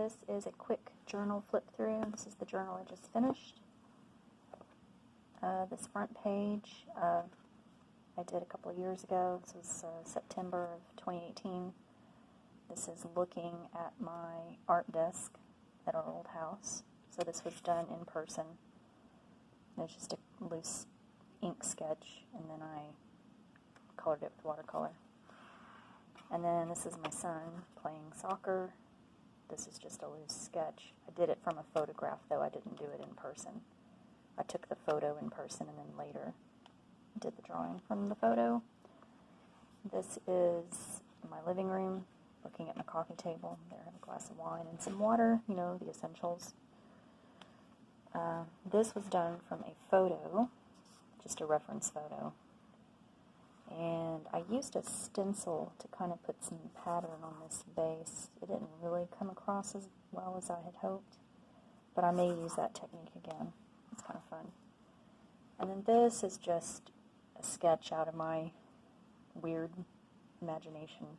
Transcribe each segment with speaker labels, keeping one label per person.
Speaker 1: This is a quick journal flip through. This is the journal I just finished. This front page I did a couple of years ago. This was September of 2018. This is looking at my art desk at our old house. So this was done in person. It's just a loose ink sketch, and then I colored it with watercolor. And then this is my son playing soccer. This is just a loose sketch. I did it from a photograph, though. I didn't do it in person. I took the photo in person and then later did the drawing from the photo. This is my living room, looking at my coffee table. There I have a glass of wine and some water, you know, the essentials. This was done from a photo, just a reference photo. And I used a stencil to kind of put some pattern on this base. It didn't really come across as well as I had hoped, but I may use that technique again. It's kind of fun. And then this is just a sketch out of my weird imagination.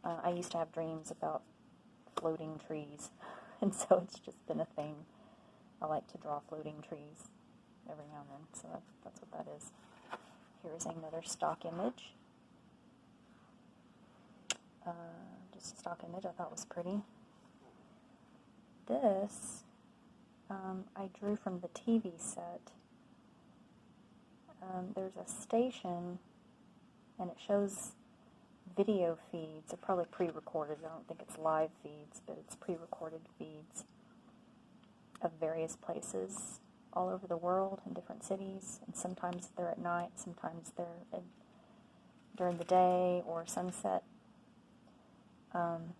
Speaker 1: I used to have dreams about floating trees, and so it's just been a thing. I like to draw floating trees every now and then, so that's what that is. Here's another stock image. Just a stock image I thought was pretty. This I drew from the TV set. There's a station, and it shows video feeds. They're probably pre-recorded. I don't think it's live feeds, but it's pre-recorded feeds of various places all over the world in different cities, and sometimes they're at night, sometimes they're during the day or sunset. And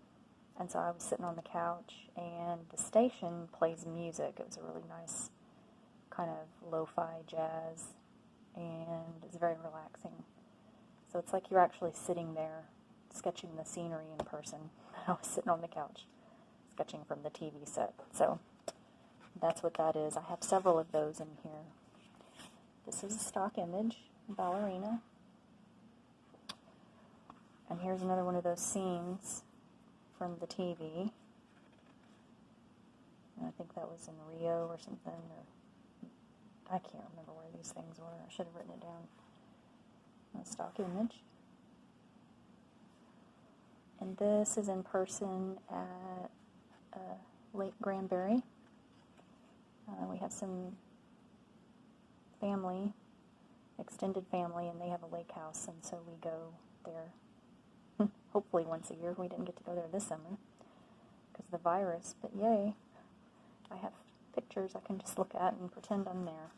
Speaker 1: so I was sitting on the couch, and the station plays music. It was a really nice kind of lo-fi jazz, and it's very relaxing. So it's like you're actually sitting there sketching the scenery in person. I was sitting on the couch sketching from the TV set. So that's what that is. I have several of those in here. This is a stock image, ballerina. And here's another one of those scenes from the TV. And I think that was in Rio or something, or I can't remember where these things were. I should have written it down. A stock image. And this is in person at Lake Granbury. We have some family, extended family, and they have a lake house, and so we go there hopefully once a year. We didn't get to go there this summer because of the virus, but yay, I have pictures I can just look at and pretend I'm there.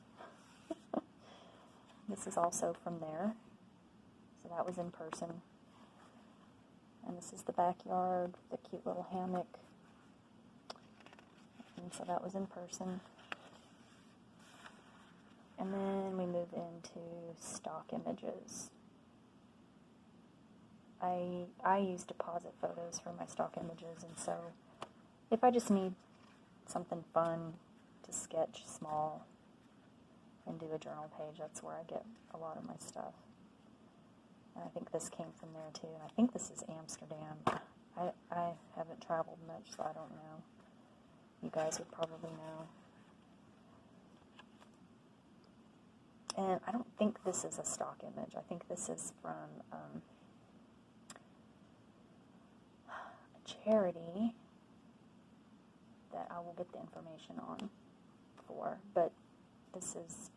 Speaker 1: This is also from there, so that was in person. And this is the backyard, the cute little hammock, and so that was in person. And then we move into stock images. I use deposit photos for my stock images, and so if I just need something fun to sketch small and do a journal page, that's where I get a lot of my stuff. And I think this came from there too, and I think this is Amsterdam. I haven't traveled much, so I don't know. You guys would probably know. And I don't think this is a stock image. I think this is from a charity that I will get the information on for. But this is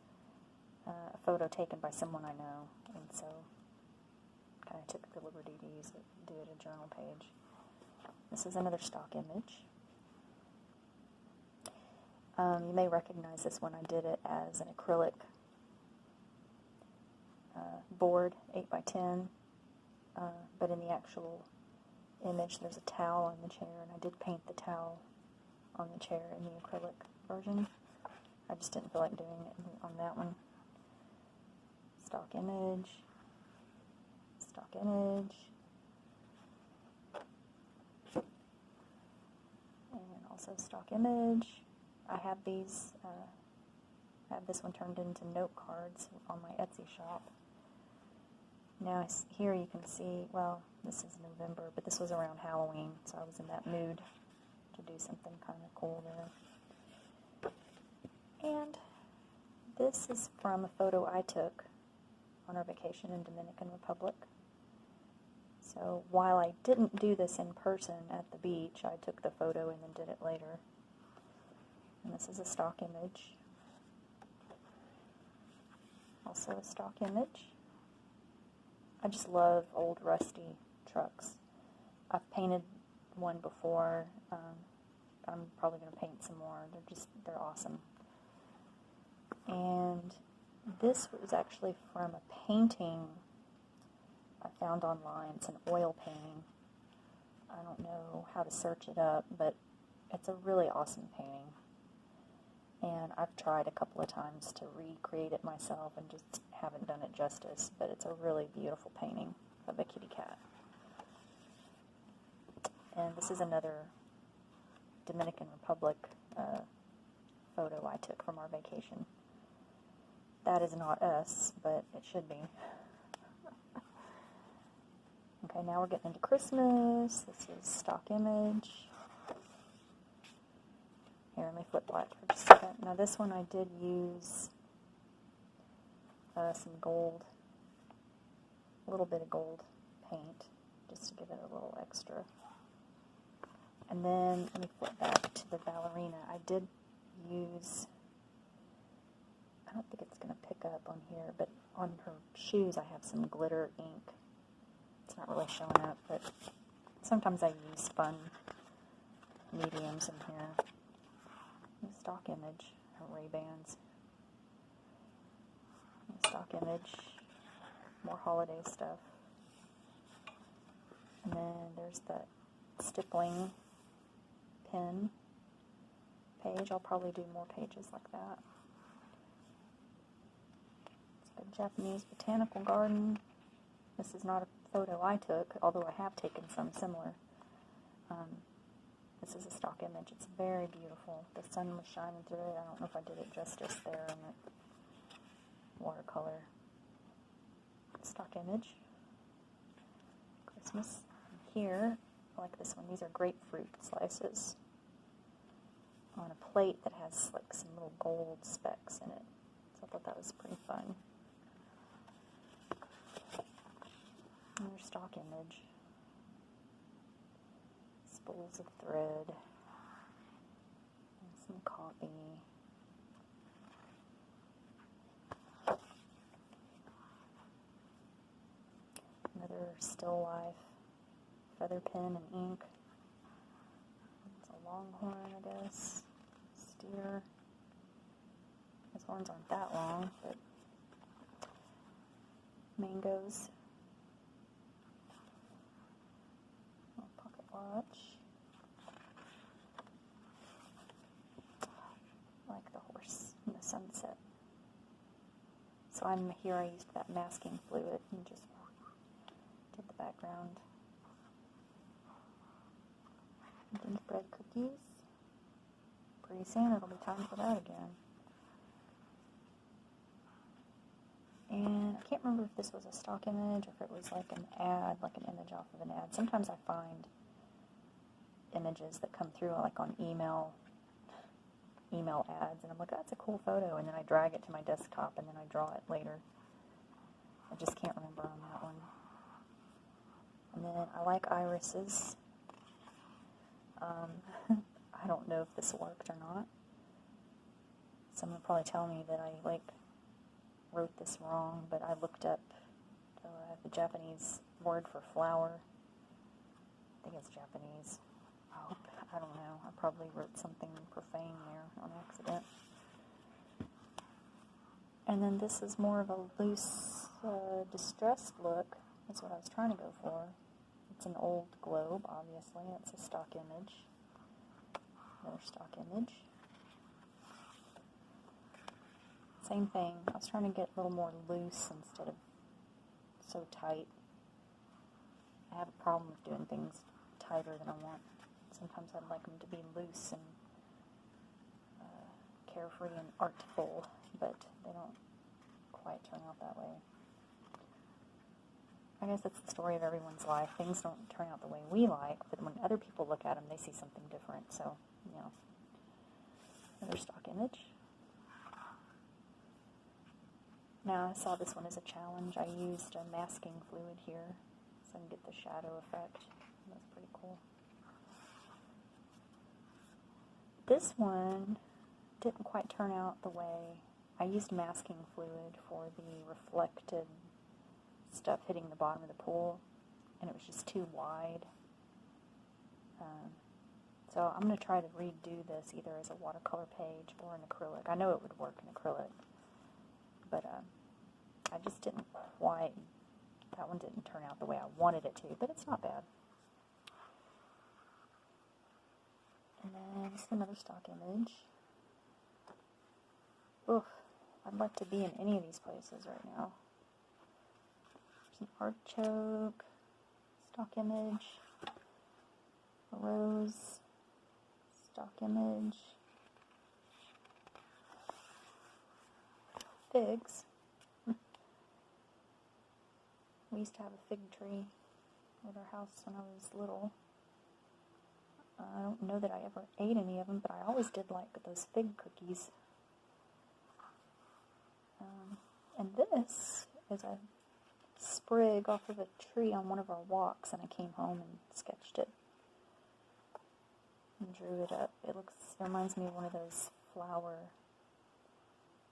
Speaker 1: a photo taken by someone I know, and so kind of took the liberty to use it, do it a journal page. This is another stock image. You may recognize this one. I did it as an acrylic board, 8x10, but in the actual image there's a towel on the chair, and I did paint the towel on the chair in the acrylic version. I just didn't feel like doing it on that one. Stock image, stock image, and also stock image. I have these, I have this one turned into note cards on my Etsy shop. Now here you can see, well, this is November, but this was around Halloween, so I was in that mood to do something kind of cool there. And this is from a photo I took on our vacation in Dominican Republic. So while I didn't do this in person at the beach, I took the photo and then did it later. And this is a stock image. Also a stock image. I just love old rusty trucks. I've painted one before. I'm probably going to paint some more. They're awesome. And this was actually from a painting I found online. It's an oil painting. I don't know how to search it up, but it's a really awesome painting. And I've tried a couple of times to recreate it myself and just haven't done it justice, but it's a really beautiful painting of a kitty cat. And this is another Dominican Republic photo I took from our vacation. That is not us, but it should be. Okay, now we're getting into Christmas. This is stock image. Here, let me flip black for just a second. Now this one I did use some gold, a little bit of gold paint, just to give it a little extra. And then, let me flip back to the ballerina. I did use, I don't think it's going to pick up on here, but on her shoes I have some glitter ink. It's not really showing up, but sometimes I use fun mediums in here. Stock image, her Ray-Bans. Stock image, more holiday stuff. And then there's that stippling pin page. I'll probably do more pages like that. It's a Japanese botanical garden. This is not a photo I took, although I have taken some similar. This is a stock image. It's very beautiful. The sun was shining through it. I don't know if I did it justice there in the watercolor. Stock image. Christmas. And here, I like this one. These are grapefruit slices on a plate that has like some little gold specks in it. So I thought that was pretty fun. Another stock image. Spools of thread. And some copy. Another still life. Feather pen and ink. It's a longhorn, I guess. Steer. His horns aren't that long, but mangoes. Little pocket watch. I like the horse in the sunset. So here I used that masking fluid and just did the background. Gingerbread cookies. Pretty soon it'll be time for that again. And I can't remember if this was a stock image or if it was like an ad, like an image off of an ad. Sometimes I find images that come through like on email ads, and I'm like, that's a cool photo, and then I drag it to my desktop and then I draw it later. I just can't remember on that one. And then I like irises. I don't know if this worked or not. Someone will probably tell me that I wrote this wrong, but I looked up the Japanese word for flower. I think it's Japanese. I don't know. I probably wrote something profane there on accident. And then this is more of a loose, distressed look. That's what I was trying to go for. It's an old globe, obviously. It's a stock image. Another stock image. Same thing. I was trying to get a little more loose instead of so tight. I have a problem with doing things tighter than I want. Sometimes I'd like them to be loose and carefree and artful, but they don't quite turn out that way. I guess that's the story of everyone's life. Things don't turn out the way we like, but when other people look at them, they see something different. So, another stock image. Now, I saw this one as a challenge. I used a masking fluid here so I can get the shadow effect. That's pretty cool. This one didn't quite turn out the way I used masking fluid for the reflected stuff hitting the bottom of the pool, and it was just too wide. So I'm going to try to redo this either as a watercolor page or an acrylic. I know it would work in acrylic, but I just didn't quite, that one didn't turn out the way I wanted it to, but it's not bad. And then this is another stock image. Oof, I'd like to be in any of these places right now. There's an artichoke, stock image, a rose, stock image, figs. We used to have a fig tree at our house when I was little. I don't know that I ever ate any of them, but I always did like those fig cookies. And this is a sprig off of a tree on one of our walks, and I came home and sketched it and drew it up. It reminds me of one of those flower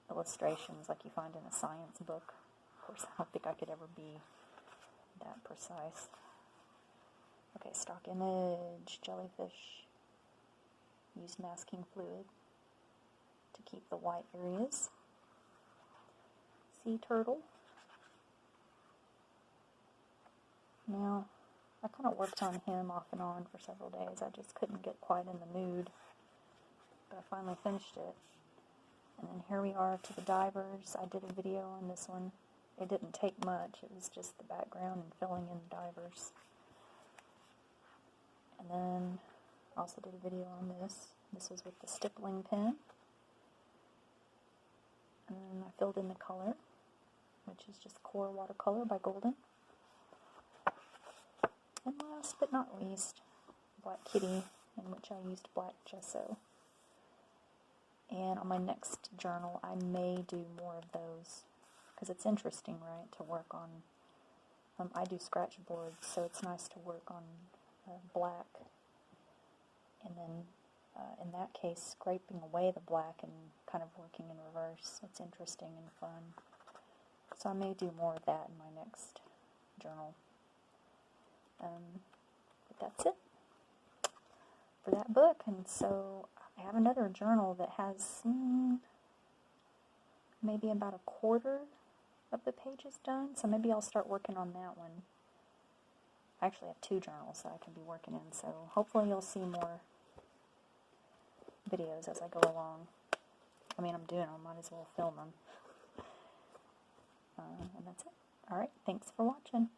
Speaker 1: illustrations like you find in a science book. Of course, I don't think I could ever be that precise. Okay, stock image, jellyfish. Use masking fluid to keep the white areas. Sea turtle. Now, I kind of worked on him off and on for several days. I just couldn't get quite in the mood, but I finally finished it. And then here we are to the divers. I did a video on this one. It didn't take much. It was just the background and filling in the divers. And then I also did a video on this. This was with the stippling pen. And then I filled in the color, which is just Core Watercolor by Golden. And last but not least, Black Kitty, in which I used black gesso. And on my next journal, I may do more of those, because it's interesting, right, to work on. I do scratch boards, so it's nice to work on black, and then in that case, scraping away the black and kind of working in reverse. It's interesting and fun. So I may do more of that in my next journal. But that's it for that book. And so I have another journal that has maybe about a quarter of the pages done. So maybe I'll start working on that one. I actually have 2 journals that I can be working in. So hopefully you'll see more videos as I go along. I mean, I'm doing them. Might as well film them. And that's it. Alright, thanks for watching.